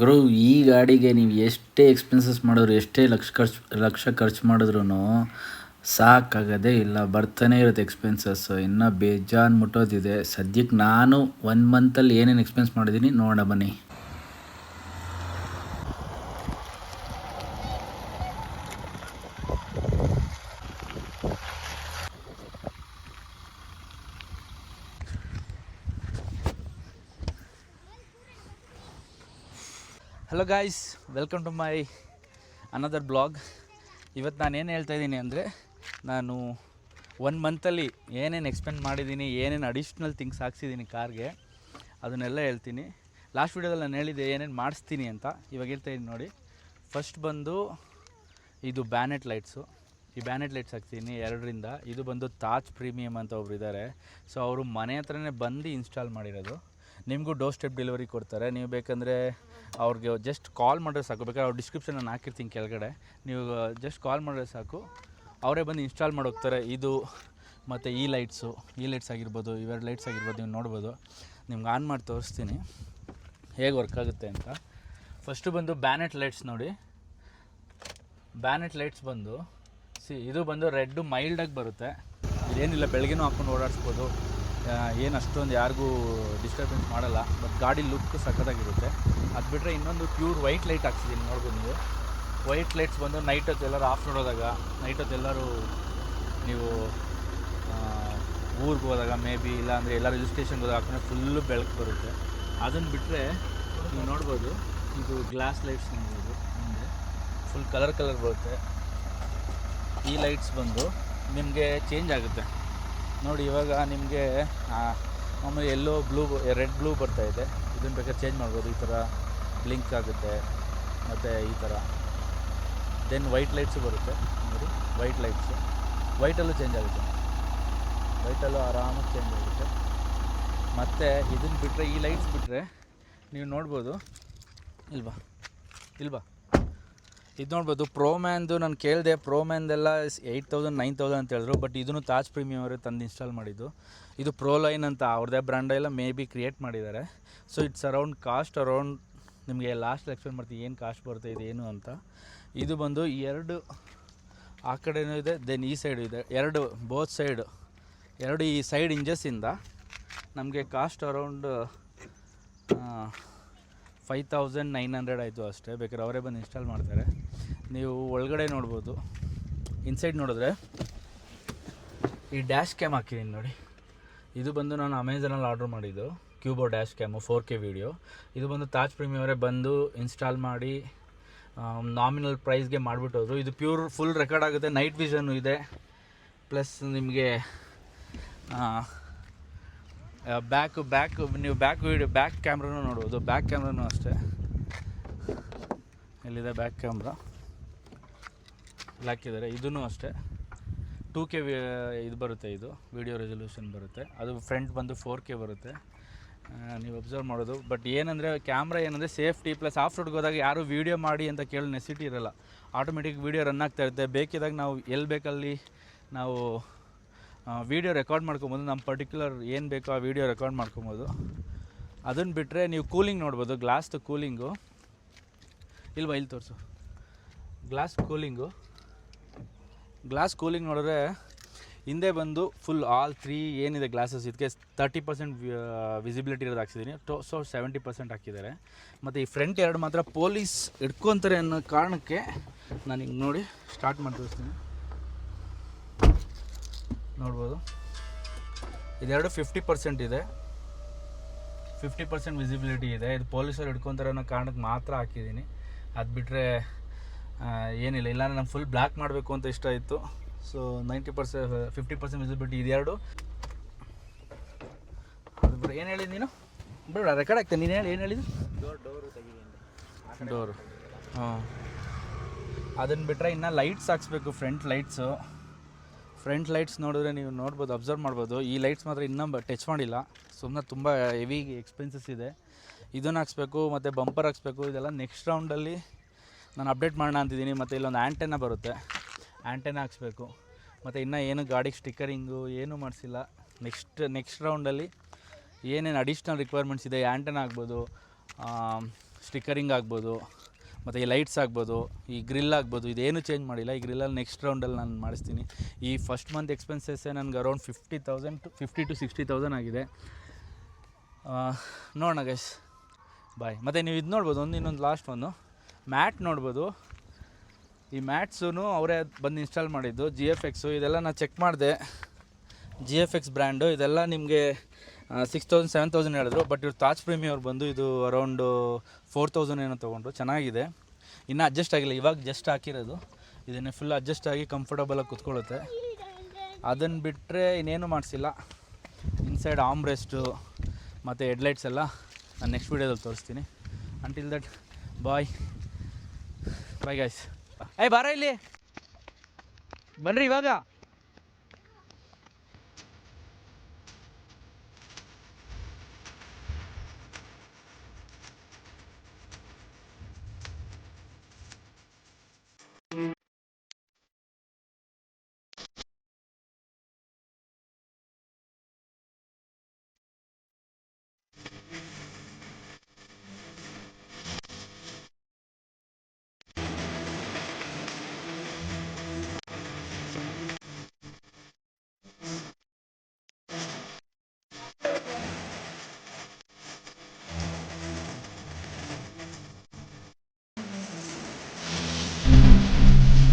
ಗುರು, ಈ ಗಾಡಿಗೆ ನೀವು ಎಷ್ಟೇ ಎಕ್ಸ್ಪೆನ್ಸಸ್ ಮಾಡಿದ್ರು, ಎಷ್ಟೇ ಲಕ್ಷ ಖರ್ಚು ಮಾಡಿದ್ರೂ ಸಾಕಾಗೋದೇ ಇಲ್ಲ. ಬರ್ತಾನೆ ಇರುತ್ತೆ ಎಕ್ಸ್ಪೆನ್ಸಸ್ಸು. ಇನ್ನೂ ಬೇಜಾನ್ ಮುಟ್ಟೋದಿದೆ. ಸದ್ಯಕ್ಕೆ ನಾನು 1 ಮಂತಲ್ಲಿ ಏನೇನು ಎಕ್ಸ್ಪೆನ್ಸ್ ಮಾಡಿದ್ದೀನಿ ನೋಡೋಣ ಬನ್ನಿ. Hello guys, welcome to my another blog. ಇವತ್ತು ನಾನು ಏನು ಹೇಳ್ತಾಯಿದ್ದೀನಿ ಅಂದರೆ, ನಾನು 1 ಮಂತಲ್ಲಿ ಏನೇನು ಎಕ್ಸ್ಪೆಂಡ್ ಮಾಡಿದ್ದೀನಿ, ಏನೇನು ಅಡಿಷ್ನಲ್ ಥಿಂಗ್ಸ್ ಹಾಕ್ಸಿದ್ದೀನಿ ಕಾರ್ಗೆ, ಅದನ್ನೆಲ್ಲ ಹೇಳ್ತೀನಿ. ಲಾಸ್ಟ್ ವೀಡಿಯೋದಲ್ಲಿ ನಾನು ಹೇಳಿದ್ದೆ ಏನೇನು ಮಾಡಿಸ್ತೀನಿ ಅಂತ. ಇವಾಗ ಹೇಳ್ತಾಯಿದ್ದೀನಿ ನೋಡಿ. ಫಸ್ಟ್ ಬಂದು ಇದು ಬ್ಯಾನೆಟ್ ಲೈಟ್ಸು. ಈ ಬ್ಯಾನೆಟ್ ಲೈಟ್ಸ್ ಹಾಕ್ತೀನಿ 2ರಿಂದ. ಇದು ಬಂದು ತಾಜ್ ಪ್ರೀಮಿಯಮ್ ಅಂತ ಒಬ್ರು ಇದ್ದಾರೆ. ಸೊ ಅವರು ಮನೆ ಹತ್ರನೇ ಬಂದು ಇನ್ಸ್ಟಾಲ್ ಮಾಡಿರೋದು. ನಿಮಗೂ ಡೋರ್ ಸ್ಟೆಪ್ ಡೆಲಿವರಿ ಕೊಡ್ತಾರೆ. ನೀವು ಬೇಕಂದರೆ ಅವ್ರಿಗೆ ಜಸ್ಟ್ ಕಾಲ್ ಮಾಡಿದ್ರೆ ಸಾಕು. ಬೇಕಾದ್ರೆ ಅವ್ರು ಡಿಸ್ಕ್ರಿಪ್ಷನ್ ನಾನು ಹಾಕಿರ್ತೀನಿ ಕೆಳಗಡೆ. ನೀವು ಜಸ್ಟ್ ಕಾಲ್ ಮಾಡಿದ್ರೆ ಸಾಕು, ಅವರೇ ಬಂದು ಇನ್ಸ್ಟಾಲ್ ಮಾಡೋಗ್ತಾರೆ. ಇದು ಮತ್ತು ಈ ಲೈಟ್ಸ್ ಆಗಿರ್ಬೋದು, ಇವೆರಡು ಲೈಟ್ಸ್ ಆಗಿರ್ಬೋದು, ನೀವು ನೋಡ್ಬೋದು. ನಿಮ್ಗೆ ಆನ್ ಮಾಡಿ ತೋರಿಸ್ತೀನಿ ಹೇಗೆ ವರ್ಕ್ ಆಗುತ್ತೆ ಅಂತ. ಫಸ್ಟು ಬಂದು ಬ್ಯಾನೆಟ್ ಲೈಟ್ಸ್ ನೋಡಿ. ಬ್ಯಾನೆಟ್ ಲೈಟ್ಸ್ ಬಂದು ಇದು ಬಂದು ರೆಡ್ಡು ಮೈಲ್ಡಾಗಿ ಬರುತ್ತೆ. ಇದೇನಿಲ್ಲ, ಬೆಳಗ್ಗೆನೂ ಹಾಕ್ಕೊಂಡು ಓಡಾಡಿಸ್ಬೋದು. ಏನು ಅಷ್ಟೊಂದು ಯಾರಿಗೂ ಡಿಸ್ಟರ್ಬೆನ್ಸ್ ಮಾಡಲ್ಲ. ಬಟ್ ಗಾಡಿ ಲುಕ್ ಸಖತ್ತಾಗಿರುತ್ತೆ. ಅದು ಬಿಟ್ಟರೆ ಇನ್ನೊಂದು ಪ್ಯೂರ್ ವೈಟ್ ಲೈಟ್ ಹಾಕ್ಸಿದ್ದೀನಿ, ನೋಡ್ಬೋದು ನೀವು. ವೈಟ್ ಲೈಟ್ಸ್ ಬಂದು ನೈಟ್ ಹೊತ್ತು ಎಲ್ಲರೂ ಆಫ್ ರೋಡ್ ನೈಟ್ ಹೊತ್ತು ಎಲ್ಲರೂ ನೀವು ಊರಿಗೆ ಹೋದಾಗ ಮೇ ಬಿ, ಇಲ್ಲ ಅಂದರೆ ಎಲ್ಲ ರಿಜಿಸ್ಟ್ರೇಷನ್ಗೆ ಹೋದಾಗ ಹಾಕೊಂಡ್ರೆ ಫುಲ್ಲು ಬೆಳಕು ಬರುತ್ತೆ. ಅದನ್ನು ಬಿಟ್ಟರೆ ನೀವು ನೋಡ್ಬೋದು, ಇದು ಗ್ಲಾಸ್ ಲೈಟ್ಸ್ ನೋಡ್ಬೋದು. ನಿಮಗೆ ಫುಲ್ ಕಲರ್ ಬರುತ್ತೆ. ಈ ಲೈಟ್ಸ್ ಬಂದು ನಿಮಗೆ ಚೇಂಜ್ ಆಗುತ್ತೆ ನೋಡಿ. ಇವಾಗ ನಿಮಗೆ ಆಮೇಲೆ ಎಲ್ಲೋ ರೆಡ್ ಬ್ಲೂ ಬರ್ತಾಯಿದೆ. ಇದನ್ನು ಬೇಕಾದ್ರೆ ಚೇಂಜ್ ಮಾಡ್ಬೋದು. ಈ ಥರ ಬ್ಲಿಂಕ್ ಆಗುತ್ತೆ. ಮತ್ತು ಈ ಥರ ದೆನ್ ವೈಟ್ ಲೈಟ್ಸು ಬರುತ್ತೆ ನೋಡಿ. ವೈಟಲ್ಲೂ ಚೇಂಜ್ ಆಗುತ್ತೆ. ವೈಟಲ್ಲೂ ಆರಾಮಾಗಿ ಚೇಂಜ್ ಆಗುತ್ತೆ. ಮತ್ತು ಇದನ್ನು ಬಿಟ್ಟರೆ, ಈ ಲೈಟ್ಸ್ ಬಿಟ್ಟರೆ ನೀವು ನೋಡ್ಬೋದು, ಇಲ್ವಾ ಇದು ನೋಡ್ಬೋದು. ಪ್ರೋಮ್ಯಾನ್ದು ನಾನು ಕೇಳಿದೆ. ಪ್ರೋಮ್ಯಾನ್ದೆಲ್ಲ 8,000 9,000 ಅಂತ ಹೇಳಿದ್ರು. ಬಟ್ ಇದನ್ನು ತಾಜ್ ಪ್ರೀಮಿಯಮ್ ಅವರೇ ತಂದು ಇನ್ಸ್ಟಾಲ್ ಮಾಡಿದ್ದು. ಇದು ಪ್ರೋಲೈನ್ ಅಂತ ಅವ್ರದ್ದೇ ಬ್ರ್ಯಾಂಡೆಲ್ಲ ಮೇ ಬಿ ಕ್ರಿಯೇಟ್ ಮಾಡಿದ್ದಾರೆ. ಸೊ ಇಟ್ಸ್ ಅರೌಂಡ್ ನಿಮಗೆ ಲಾಸ್ಟ್ ಎಕ್ಸ್ಪ್ಲೇನ್ ಮಾಡ್ತೀನಿ ಏನು ಕಾಸ್ಟ್ ಬರುತ್ತೆ ಇದೇನು ಅಂತ. ಇದು ಬಂದು 2 ಆ ಕಡೆಯೂ ಇದೆ, ದೆನ್ ಈ ಸೈಡು ಇದೆ. 2 ಬೋತ್ ಸೈಡು, 2 ಈ ಸೈಡ್ ಇಂಜಸ್ಸಿಂದ ನಮಗೆ ಕಾಸ್ಟ್ ಅರೌಂಡ್ 5,900 ಆಯಿತು ಅಷ್ಟೇ. ಬೇಕಾದ್ರೆ ಅವರೇ ಬಂದು ಇನ್ಸ್ಟಾಲ್ ಮಾಡ್ತಾರೆ. ನೀವು ಒಳಗಡೆ ನೋಡ್ಬೋದು. ಇನ್ಸೈಡ್ ನೋಡಿದ್ರೆ ಈ ಡ್ಯಾಶ್ ಕ್ಯಾಮ್ ಹಾಕಿದ್ದೀನಿ ನೋಡಿ. ಇದು ಬಂದು ನಾನು ಅಮೆಝಾನಲ್ಲಿ ಆರ್ಡ್ರ್ ಮಾಡಿದ್ದು, Qubo dash cam 4K video. ಇದು ಬಂದು ತಾಜ್ ಪ್ರೀಮಿಯಮ್ ಅವರೇ ಬಂದು ಇನ್ಸ್ಟಾಲ್ ಮಾಡಿ ನಾಮಿನಲ್ ಪ್ರೈಸ್ಗೆ ಮಾಡಿಬಿಟ್ಟೋದ್ರು. ಇದು ಫುಲ್ ರೆಕಾರ್ಡ್ ಆಗುತ್ತೆ. ನೈಟ್ ವಿಷನ್ನು ಇದೆ. ಪ್ಲಸ್ ನಿಮಗೆ ನೀವು ಬ್ಯಾಕ್ ಕ್ಯಾಮ್ರಾನು ನೋಡ್ಬೋದು. ಬ್ಯಾಕ್ ಕ್ಯಾಮ್ರಾನು ಅಷ್ಟೇ. ಎಲ್ಲಿದೆ ಬ್ಯಾಕ್ ಕ್ಯಾಮ್ರಾ? ಹಾಕಿದ್ದಾರೆ. ಇದೂ ಅಷ್ಟೇ 2K ಇದು ಬರುತ್ತೆ. ಇದು ವಿಡಿಯೋ ರೆಸಲ್ಯೂಷನ್ ಬರುತ್ತೆ. ಅದು ಫ್ರಂಟ್ ಬಂದು 4K ಬರುತ್ತೆ. ನೀವು ಅಬ್ಸರ್ವ್ ಮಾಡೋದು. ಬಟ್ ಏನಂದರೆ ಕ್ಯಾಮ್ರಾ ಏನಂದರೆ ಸೇಫ್ಟಿ ಪ್ಲಸ್ ಆಫ್ ರೋಡ್ಗೆ ಹೋದಾಗ ಯಾರೂ ವೀಡಿಯೋ ಮಾಡಿ ಅಂತ ಕೇಳೋ ನೆಸಿಟಿ ಇರೋಲ್ಲ. ಆಟೋಮೆಟಿಕ್ ವೀಡಿಯೋ ರನ್ ಆಗ್ತಾ ಇರುತ್ತೆ. ಬೇಕಿದ್ದಾಗ ನಾವು ಎಲ್ಲಿ ಬೇಕಲ್ಲಿ ನಾವು ವೀಡಿಯೋ ರೆಕಾರ್ಡ್ ಮಾಡ್ಕೊಬೋದು. ನಮ್ಮ ಪರ್ಟಿಕ್ಯುಲರ್ ಏನು ಬೇಕೋ ಆ ವೀಡಿಯೋ ರೆಕಾರ್ಡ್ ಮಾಡ್ಕೊಬೋದು. ಅದನ್ನು ಬಿಟ್ಟರೆ ನೀವು ಕೂಲಿಂಗ್ ನೋಡ್ಬೋದು. ಗ್ಲಾಸ್ದು ಕೂಲಿಂಗು ಇಲ್ಲಿ ತೋರಿಸು. ಗ್ಲಾಸ್ ಕೂಲಿಂಗ್ ನೋಡಿದ್ರೆ ಹಿಂದೆ ಬಂದು ಫುಲ್ ಆಲ್ 3 ಏನಿದೆ ಗ್ಲಾಸಸ್, ಇದಕ್ಕೆ 30% ವಿಸಿಬಿಲಿಟಿ ಇರೋದು ಹಾಕ್ಸಿದ್ದೀನಿ. ಸೊ 70% ಹಾಕಿದ್ದಾರೆ. ಮತ್ತು ಈ ಫ್ರಂಟ್ 2 ಮಾತ್ರ ಪೊಲೀಸ್ ಹಿಡ್ಕೊತಾರೆ ಅನ್ನೋ ಕಾರಣಕ್ಕೆ ನಾನು ಹಿಂಗೆ ನೋಡಿ ಸ್ಟಾರ್ಟ್ ಮಾಡಿ ತೋರಿಸ್ತೀನಿ. ನೋಡ್ಬೋದು, ಇದೆರಡು 50% ಇದೆ. 50% ವಿಸಿಬಿಲಿಟಿ ಇದೆ. ಇದು ಪೊಲೀಸರು ಹಿಡ್ಕೊತಾರೆ ಅನ್ನೋ ಕಾರಣಕ್ಕೆ ಮಾತ್ರ ಹಾಕಿದ್ದೀನಿ. ಅದು ಬಿಟ್ಟರೆ ಏನಿಲ್ಲ. ಇಲ್ಲಾಂದರೆ ನಾನು ಫುಲ್ ಬ್ಲ್ಯಾಕ್ ಮಾಡಬೇಕು ಅಂತ ಇಷ್ಟ ಇತ್ತು. ಸೊ 50% ವಿಸಿಬಿಲಿಟಿ ಇದೆರಡು. ಅದು ಬಿಟ್ಟರೆ ಏನು ಹೇಳಿದ್ದು ನೀನು? ಬೇಡ, ರೆಕಾರ್ಡ್ ಆಗ್ತದೆ. ನೀನು ಏನು ಹೇಳಿದ್ದು? ಡೋರು ಹಾಂ. ಅದನ್ನು ಬಿಟ್ಟರೆ ಇನ್ನು ಲೈಟ್ಸ್ ಹಾಕ್ಸ್ಬೇಕು. ಫ್ರಂಟ್ ಲೈಟ್ಸ್ ನೋಡಿದ್ರೆ ನೀವು ನೋಡ್ಬೋದು, ಅಬ್ಸರ್ವ್ ಮಾಡ್ಬೋದು. ಈ ಲೈಟ್ಸ್ ಮಾತ್ರ ಇನ್ನೂ ಟಚ್ ಮಾಡಿಲ್ಲ. ಸುಮ್ಮನೆ ತುಂಬ ಹೆವಿ ಎಕ್ಸ್ಪೆನ್ಸಸ್ ಇದೆ. ಇದನ್ನು ಹಾಕ್ಸ್ಬೇಕು ಮತ್ತು ಬಂಪರ್ ಹಾಕ್ಸ್ಬೇಕು. ಇದೆಲ್ಲ ನೆಕ್ಸ್ಟ್ ರೌಂಡಲ್ಲಿ ನಾನು ಅಪ್ಡೇಟ್ ಮಾಡೋಣ ಅಂತಿದ್ದೀನಿ. ಮತ್ತು ಇಲ್ಲೊಂದು ಆ್ಯಂಟೆನಾ ಬರುತ್ತೆ, ಆ್ಯಂಟೆನಾ ಹಾಕ್ಸ್ಬೇಕು. ಮತ್ತು ಇನ್ನೂ ಏನು ಗಾಡಿಗೆ ಸ್ಟಿಕ್ಕರಿಂಗು ಏನೂ ಮಾಡಿಸಿಲ್ಲ. ನೆಕ್ಸ್ಟ್ ರೌಂಡಲ್ಲಿ ಏನೇನು ಅಡಿಷ್ನಲ್ ರಿಕ್ವೈರ್ಮೆಂಟ್ಸ್ ಇದೆ, ಆ್ಯಂಟೆನಾ ಆಗ್ಬೋದು, ಸ್ಟಿಕ್ಕರಿಂಗ್ ಆಗ್ಬೋದು, ಮತ್ತು ಈ ಲೈಟ್ಸ್ ಆಗ್ಬೋದು, ಈ ಗ್ರಿಲ್ ಆಗ್ಬೋದು, ಇದೇನು ಚೇಂಜ್ ಮಾಡಿಲ್ಲ. ಈ ಗ್ರಿಲ್ಲಲ್ಲಿ ನೆಕ್ಸ್ಟ್ ರೌಂಡಲ್ಲಿ ನಾನು ಮಾಡಿಸ್ತೀನಿ. ಈ ಫಸ್ಟ್ ಮಂತ್ ಎಕ್ಸ್ಪೆನ್ಸಸ್ಸೇ ನನಗೆ ಅರೌಂಡ್ 50,000 to 60,000 ಆಗಿದೆ. ನೋಡೋಣ ಗೈಸ್, ಬಾಯ್. ಮತ್ತು ನೀವು ಇದು ನೋಡ್ಬೋದು, ಇನ್ನೊಂದು ಲಾಸ್ಟ್ ಒಂದು ಮ್ಯಾಟ್ ನೋಡ್ಬೋದು. ಈ ಮ್ಯಾಟ್ಸೂ ಅವರೇ ಬಂದು ಇನ್ಸ್ಟಾಲ್ ಮಾಡಿದ್ದು. GFX ಇದೆಲ್ಲ ನಾನು ಚೆಕ್ ಮಾಡಿದೆ. GFX ಬ್ರ್ಯಾಂಡು ಇದೆಲ್ಲ ನಿಮಗೆ 6,000 7,000 ಹೇಳಿದ್ರು. ಬಟ್ ಇವ್ರು ತಾಜ್ ಪ್ರೇಮಿ ಅವ್ರು ಬಂದು ಇದು ಅರೌಂಡು 4,000 ಏನೋ ತೊಗೊಂಡ್ರು. ಚೆನ್ನಾಗಿದೆ, ಇನ್ನೂ ಅಡ್ಜಸ್ಟ್ ಆಗಿಲ್ಲ, ಇವಾಗ ಜಸ್ಟ್ ಹಾಕಿರೋದು. ಇದನ್ನೇ ಫುಲ್ ಅಡ್ಜಸ್ಟ್ ಆಗಿ ಕಂಫರ್ಟಬಲಾಗಿ ಕೂತ್ಕೊಳ್ಳುತ್ತೆ. ಅದನ್ನು ಬಿಟ್ಟರೆ ಇನ್ನೇನು ಮಾಡಿಸಿಲ್ಲ. ಇನ್ಸೈಡ್ ಆರ್ಮ್ರೆಸ್ಟು ಮತ್ತು ಹೆಡ್ಲೈಟ್ಸ್ ಎಲ್ಲ ನಾನು ನೆಕ್ಸ್ಟ್ ವೀಡಿಯೋದಲ್ಲಿ ತೋರಿಸ್ತೀನಿ. Until that bye guys. ಬಾರ ಇಲ್ಲಿ ಬನ್ನಿರಿ ಇವಾಗ.